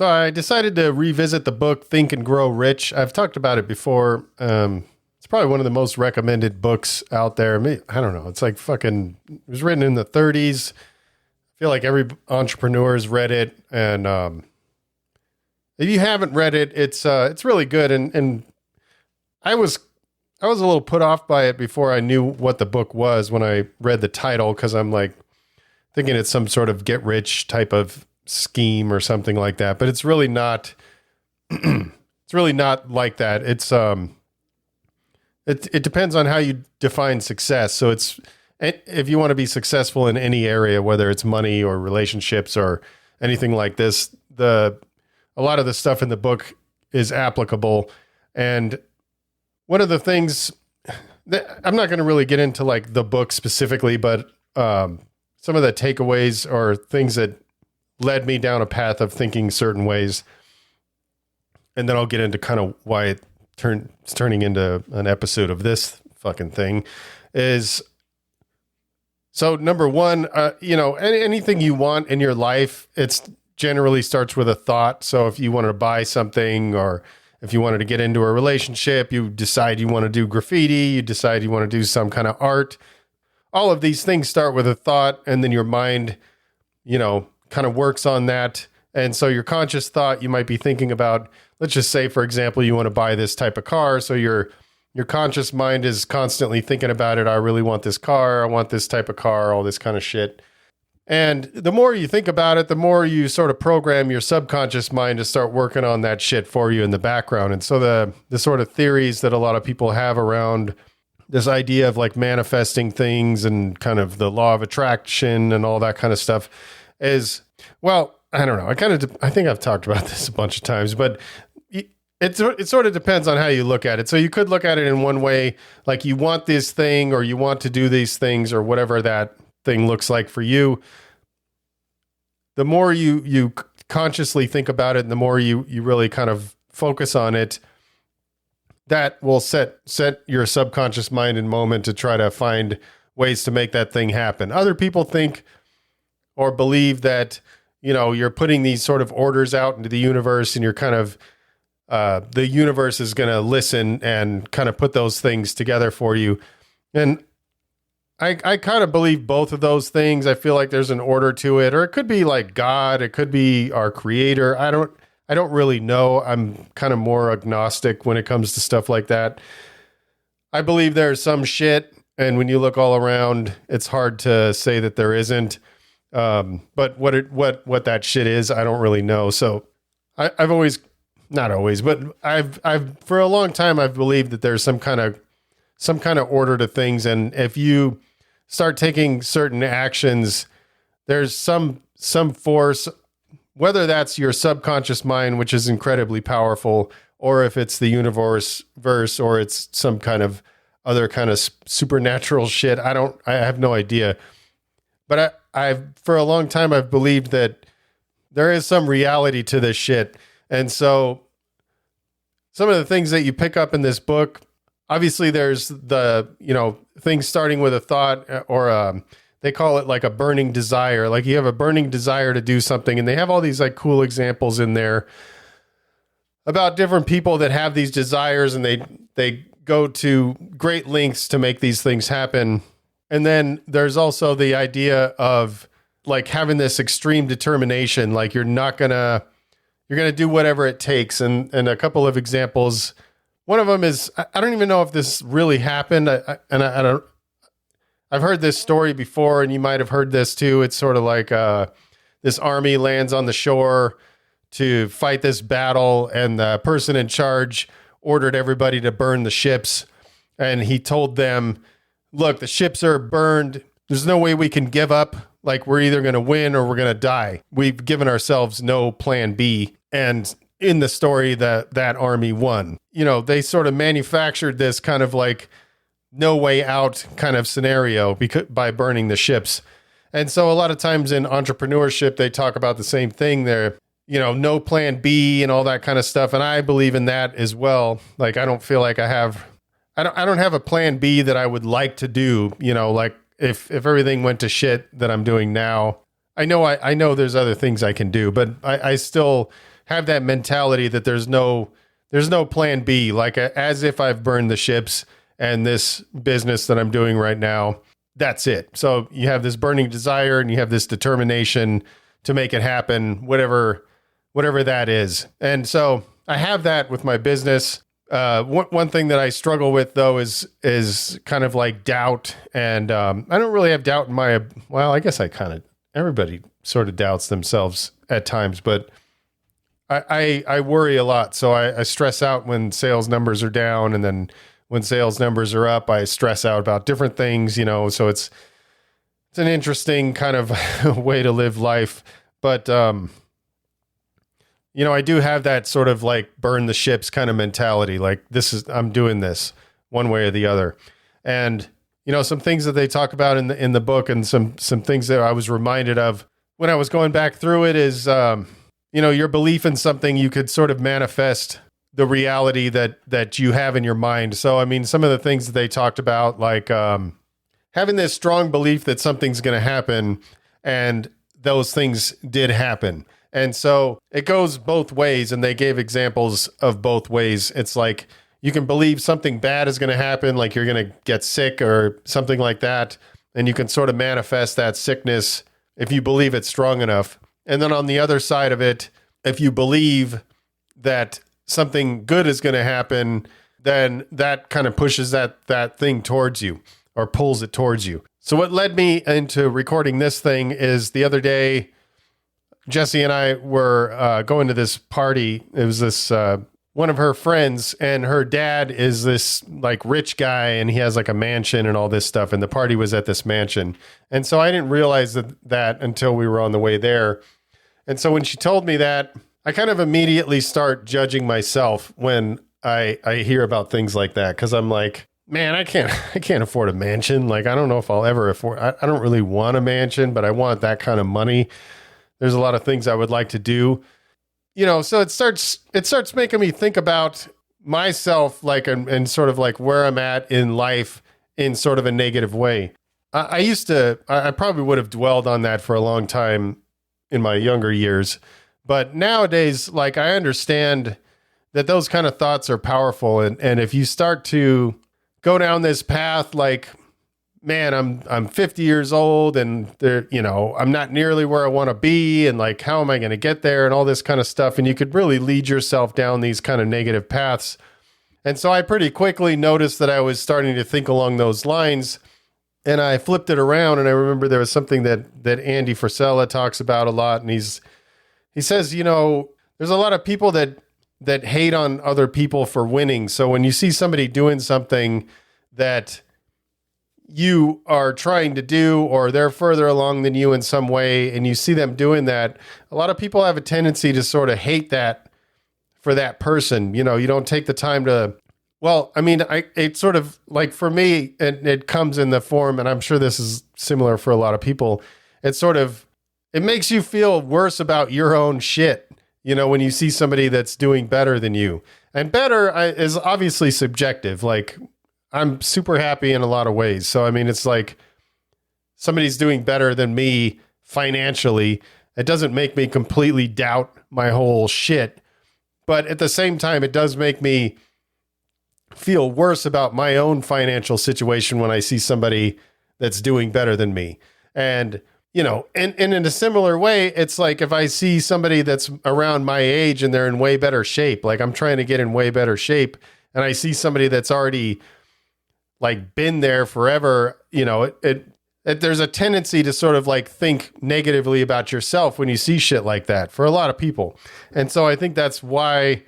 So I decided to revisit the book Think and Grow Rich. I've talked about it before. It's probably one of the most recommended books out there. I don't know. It's like fucking, it was written in the 30s. I feel like every entrepreneur has read it. And if you haven't read it, it's really good. And I was a little put off by it before I knew what the book was when I read the title, because I'm like thinking it's some sort of get rich type of scheme or something like that. But it's really not. It's really not like that. It's it depends on how you define success. So if you want to be successful in any area, whether it's money or relationships or anything like this, a lot of the stuff in the book is applicable. And one of the things that I'm not going to really get into like the book specifically, but some of the takeaways or things that led me down a path of thinking certain ways. And then I'll get into kind of why it's turning into an episode of this fucking thing is. So number one, anything you want in your life, it's generally starts with a thought. So if you wanted to buy something, or if you wanted to get into a relationship, you decide you want to do graffiti, you decide you want to do some kind of art. All of these things start with a thought, and then your mind, kind of works on that. And so your conscious thought, you might be thinking about, let's just say, for example, you want to buy this type of car. So your conscious mind is constantly thinking about it. I really want this car. I want this type of car, all this kind of shit. And the more you think about it, the more you sort of program your subconscious mind to start working on that shit for you in the background. And so the sort of theories that a lot of people have around this idea of like manifesting things and kind of the law of attraction and all that kind of stuff is, well, I don't know. I think I've talked about this a bunch of times, but it sort of depends on how you look at it. So you could look at it in one way, like you want this thing, or you want to do these things, or whatever that thing looks like for you. The more you consciously think about it, and the more you really kind of focus on it, that will set your subconscious mind in moment to try to find ways to make that thing happen. Other people think or believe that, you're putting these sort of orders out into the universe, and you're kind of, the universe is going to listen and kind of put those things together for you. And I kind of believe both of those things. I feel like there's an order to it, or it could be like God, it could be our creator. I don't really know. I'm kind of more agnostic when it comes to stuff like that. I believe there's some shit, and when you look all around, it's hard to say that there isn't. But what that shit is, I don't really know. So I've always, not always, but I've for a long time, I've believed that there's some kind of order to things. And if you start taking certain actions, there's some force, whether that's your subconscious mind, which is incredibly powerful, or if it's the universe, or it's some kind of other kind of supernatural shit. I have no idea. But I've for a long time, I've believed that there is some reality to this shit. And so some of the things that you pick up in this book, obviously there's the, things starting with a thought, or they call it like a burning desire. Like you have a burning desire to do something, and they have all these like cool examples in there about different people that have these desires, and they go to great lengths to make these things happen. And then there's also the idea of like having this extreme determination, like you're going to do whatever it takes. And a couple of examples, one of them is, I don't even know if this really happened. I've heard this story before, and you might've heard this too. It's sort of like, this army lands on the shore to fight this battle, and the person in charge ordered everybody to burn the ships. And he told them, look, the ships are burned. There's no way we can give up. Like we're either going to win or we're going to die. We've given ourselves no plan B. And in the story, that army won. They sort of manufactured this kind of like no way out kind of scenario by burning the ships. And so a lot of times in entrepreneurship, they talk about the same thing there, no plan B and all that kind of stuff. And I believe in that as well. Like, I don't feel like I don't have a plan B that I would like to do, like if everything went to shit that I'm doing now. I know there's other things I can do, but I still have that mentality that there's no plan B, like as if I've burned the ships and this business that I'm doing right now, that's it. So you have this burning desire and you have this determination to make it happen, whatever that is. And so I have that with my business. One thing that I struggle with though is kind of like doubt. And I don't really have doubt in I guess everybody sort of doubts themselves at times, but I worry a lot. So I stress out when sales numbers are down, and then when sales numbers are up, I stress out about different things, so it's an interesting kind of way to live life. But, I do have that sort of like burn the ships kind of mentality. Like I'm doing this one way or the other. And, some things that they talk about in the book, and some things that I was reminded of when I was going back through it is, your belief in something, you could sort of manifest the reality that you have in your mind. So, I mean, some of the things that they talked about, like having this strong belief that something's going to happen, and those things did happen. And so it goes both ways, and they gave examples of both ways. It's like you can believe something bad is going to happen, like you're going to get sick or something like that, and you can sort of manifest that sickness if you believe it strong enough. And then on the other side of it, if you believe that something good is going to happen, then that kind of pushes that thing towards you, or pulls it towards you. So what led me into recording this thing is the other day, Jesse and I were going to this party. It was this one of her friends, and her dad is this like rich guy, and he has like a mansion and all this stuff. And the party was at this mansion. And so I didn't realize that until we were on the way there. And so when she told me that, I kind of immediately start judging myself when I hear about things like that. Cause I'm like, man, I can't afford a mansion. Like, I don't know if I'll ever afford, I don't really want a mansion, but I want that kind of money. There's a lot of things I would like to do, so it starts making me think about myself, like, and sort of like where I'm at in life in sort of a negative way. I probably would have dwelled on that for a long time in my younger years, but nowadays, like, I understand that those kind of thoughts are powerful. And if you start to go down this path, like, man, I'm 50 years old, and I'm not nearly where I want to be, and like, how am I going to get there, and all this kind of stuff. And you could really lead yourself down these kind of negative paths. And so I pretty quickly noticed that I was starting to think along those lines, and I flipped it around. And I remember there was something that Andy Frisella talks about a lot. And he says, there's a lot of people that hate on other people for winning. So when you see somebody doing something that you are trying to do, or they're further along than you in some way, and you see them doing that, a lot of people have a tendency to sort of hate that for that person. You don't take the time to, it's sort of like, for me, it comes in the form, and I'm sure this is similar for a lot of people. It makes you feel worse about your own shit, when you see somebody that's doing better than you. And better is obviously subjective. Like, I'm super happy in a lot of ways. So, I mean, it's like somebody's doing better than me financially. It doesn't make me completely doubt my whole shit. But at the same time, it does make me feel worse about my own financial situation when I see somebody that's doing better than me. And, and in a similar way, it's like if I see somebody that's around my age and they're in way better shape, like I'm trying to get in way better shape, and I see somebody that's already like been there forever, there's a tendency to sort of like think negatively about yourself when you see shit like that for a lot of people. And so I think that's why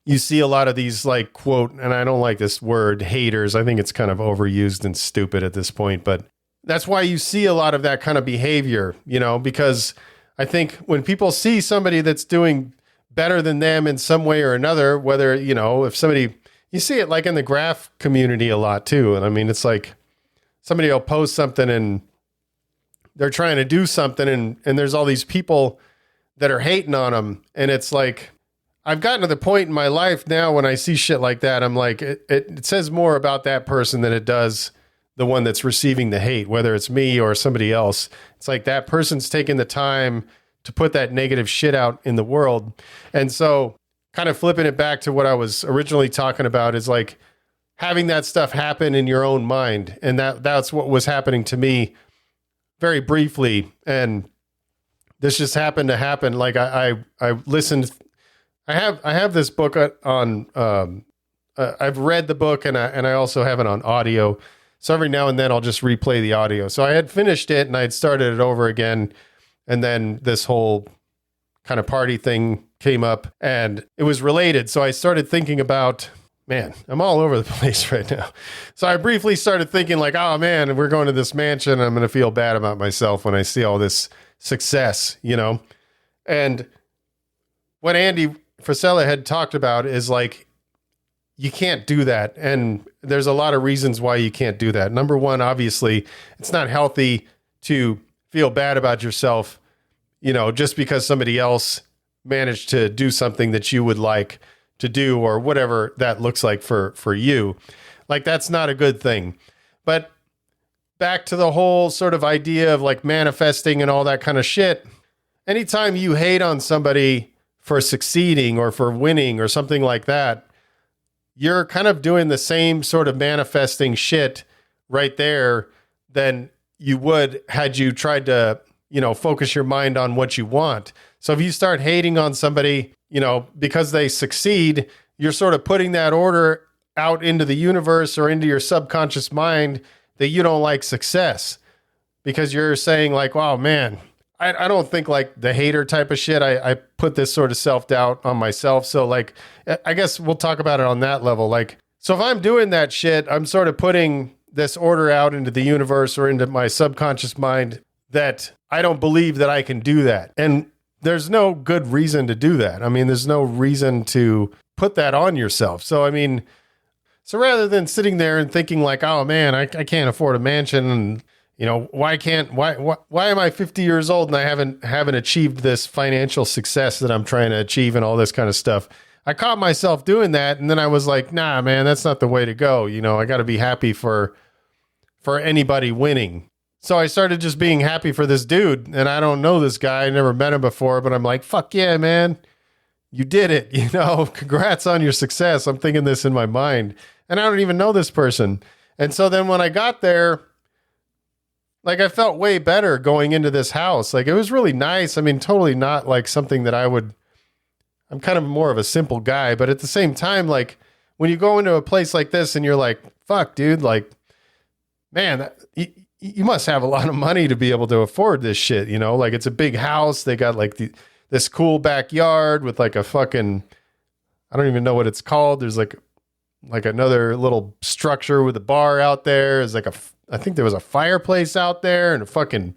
you see a lot of these like quote, and I don't like this word, haters. I think it's kind of overused and stupid at this point, but that's why you see a lot of that kind of behavior, because I think when people see somebody that's doing better than them in some way or another, whether, if somebody, you see it like in the graph community a lot too. And I mean, it's like somebody will post something and they're trying to do something, and there's all these people that are hating on them. And it's like, I've gotten to the point in my life now when I see shit like that, I'm like, it says more about that person than it does the one that's receiving the hate, whether it's me or somebody else. It's like that person's taking the time to put that negative shit out in the world. And so kind of flipping it back to what I was originally talking about is like having that stuff happen in your own mind. And that's what was happening to me very briefly. And this just happened to happen. Like I listened, I have this book on, I've read the book and I also have it on audio. So every now and then I'll just replay the audio. So I had finished it and I had started it over again. And then this whole kind of party thing came up and it was related. So I started thinking about, man, I'm all over the place right now. So I briefly started thinking like, oh man, we're going to this mansion. I'm going to feel bad about myself when I see all this success, you know? And what Andy Frisella had talked about is like, you can't do that. And there's a lot of reasons why you can't do that. Number one, obviously, it's not healthy to feel bad about yourself, you know, just because somebody else managed to do something that you would like to do or whatever that looks like for you. Like, that's not a good thing. But back to the whole sort of idea of like manifesting and all that kind of shit. Anytime you hate on somebody for succeeding or for winning or something like that, you're kind of doing the same sort of manifesting shit right there than you would had you tried to, you know, focus your mind on what you want. So if you start hating on somebody, you know, because they succeed, you're sort of putting that order out into the universe or into your subconscious mind that you don't like success, because you're saying like, wow, man, I don't think like the hater type of shit. I put this sort of self-doubt on myself. So like, I guess we'll talk about it on that level. Like, so if I'm doing that shit, I'm sort of putting this order out into the universe or into my subconscious mind that I don't believe that I can do that. And there's no good reason to do that. I mean, there's no reason to put that on yourself. So, I mean, so rather than sitting there and thinking like, oh man, I can't afford a mansion and, you know, why am I 50 years old and I haven't achieved this financial success that I'm trying to achieve and all this kind of stuff. I caught myself doing that. And then I was like, nah, man, that's not the way to go. You know, I got to be happy for anybody winning. So I started just being happy for this dude. And I don't know this guy. I never met him before, but I'm like, fuck yeah, man, you did it. You know, congrats on your success. I'm thinking this in my mind and I don't even know this person. And so then when I got there, like I felt way better going into this house. Like it was really nice. I mean, totally not like something that I'm kind of more of a simple guy, but at the same time, like when you go into a place like this and you're like, fuck dude, like, man, you must have a lot of money to be able to afford this shit. You know, like it's a big house. They got like this cool backyard with like a fucking, I don't even know what it's called. There's like another little structure with a bar out there. There's like I think there was a fireplace out there and a fucking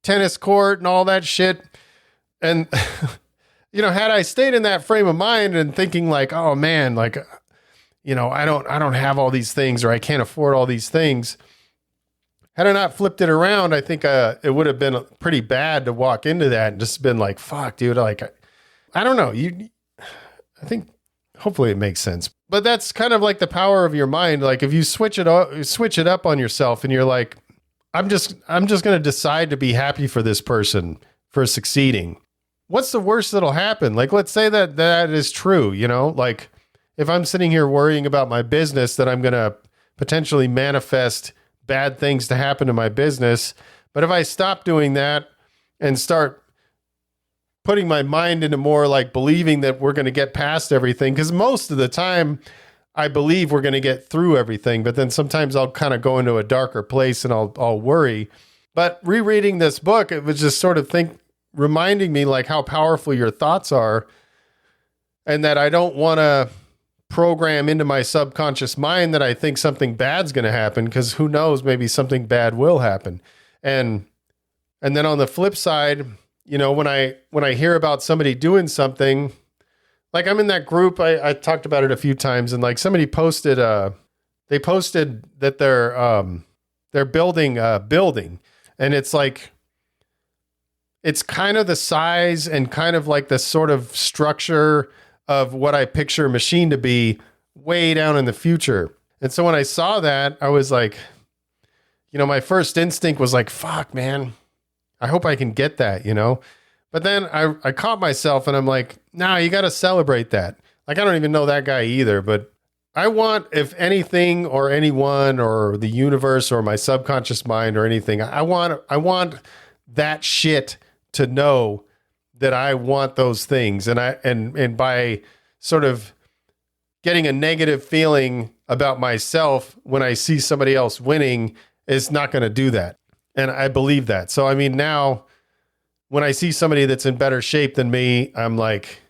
tennis court and all that shit. And, you know, had I stayed in that frame of mind and thinking like, oh man, like, you know, I don't have all these things or I can't afford all these things. Had I not flipped it around, I think it would have been pretty bad to walk into that and just been like, fuck, dude, like, I don't know. I think hopefully it makes sense. But that's kind of like the power of your mind. Like if you switch it up on yourself and you're like, I'm just going to decide to be happy for this person for succeeding. What's the worst that'll happen? Like, let's say that is true, you know, like if I'm sitting here worrying about my business, that I'm going to potentially manifest bad things to happen to my business. But if I stop doing that and start putting my mind into more like believing that we're going to get past everything, because most of the time I believe we're going to get through everything, but then sometimes I'll kind of go into a darker place and I'll worry. But rereading this book, it was just sort of reminding me like how powerful your thoughts are, and that I don't want to program into my subconscious mind that I think something bad's going to happen, because who knows, maybe something bad will happen. And then on the flip side, you know, when I hear about somebody doing something, like I'm in that group, I talked about it a few times, and like somebody posted, they posted that they're building a building, and it's like, it's kind of the size and kind of like the sort of structure of what I picture a machine to be way down in the future. And so when I saw that, I was like, you know, my first instinct was like, fuck, man, I hope I can get that, you know? But then I caught myself and I'm like, nah, you got to celebrate that. Like, I don't even know that guy either, but I want, if anything or anyone or the universe or my subconscious mind or anything, I want that shit to know that I want those things. And by sort of getting a negative feeling about myself when I see somebody else winning is not going to do that. And I believe that. So, I mean, now when I see somebody that's in better shape than me, I'm like,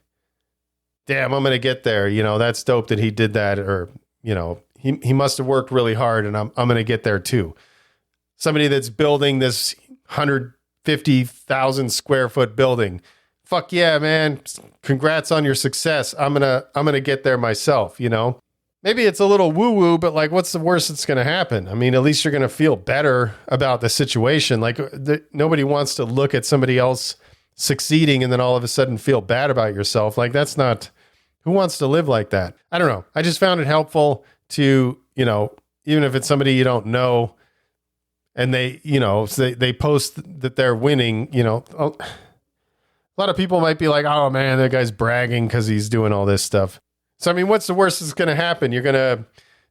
damn, I'm going to get there. You know, that's dope that he did that. Or, you know, he must have worked really hard and I'm going to get there too. Somebody that's building this 150,000 square foot building. Fuck yeah, man. Congrats on your success. I'm going to get there myself, you know? Maybe it's a little woo woo, but like, what's the worst that's going to happen? I mean, at least you're going to feel better about the situation. Like nobody wants to look at somebody else succeeding and then all of a sudden feel bad about yourself. Like that's not, who wants to live like that? I don't know. I just found it helpful to, you know, even if it's somebody you don't know and they, you know, they post that they're winning, you know, a lot of people might be like, oh man, that guy's bragging because he's doing all this stuff. So, I mean, what's the worst that's going to happen? You're going to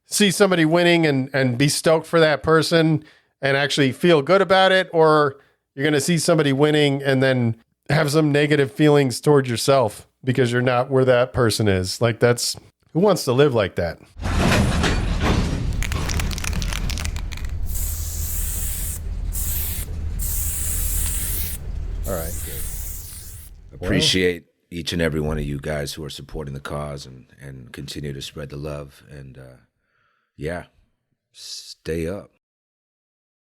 see somebody winning and be stoked for that person and actually feel good about it, or you're going to see somebody winning and then have some negative feelings towards yourself because you're not where that person is. Like that's, who wants to live like that? All right. Good. Appreciate each and every one of you guys who are supporting the cause and continue to spread the love. And yeah, stay up.